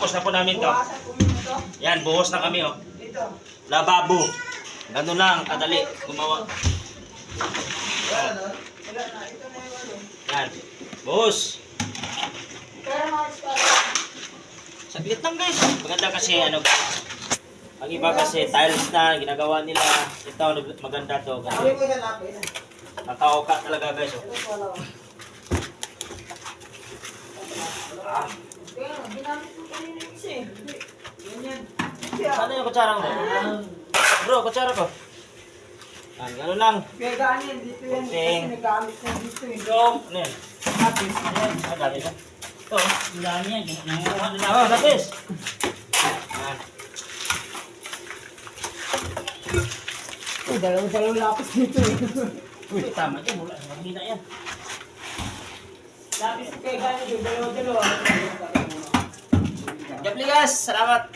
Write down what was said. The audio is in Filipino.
Tapos na po namin to. Bukasan po muna ito. Yan, buhos na kami oh. Ito. Lababo. Ganun lang, kadali gumawa. Wala na. Wala na. Ito na yung ano. Yan. Buhos. Pero mga spara. Saglit lang guys. Maganda kasi ano. Ang iba kasi tiles na ginagawa nila. Ito maganda to. Sabi Kasi ko sa lapis. nakauka talaga guys oh. Ito pala. Ah, Kaya, ginamit mo kanina yung isa eh. Ganyan. ano yung kutsara mo? Bro, kutsara ko. Yan, ganun lang. Kaya ganyan, dito yan. Kunting. Kasi nagamit na dito eh. Ito, ano yan? Lapis. Ayan. Ah, dami na. Ito. Ang dami yan. Ano na ako, lapis. Yan. Oh, dalaw-dalaw lapis dito eh. Uy, tama dyan. Wala. Mahina yan. Lapis kaya ganyan, dalaw-dalaw. Japli guys, salamat.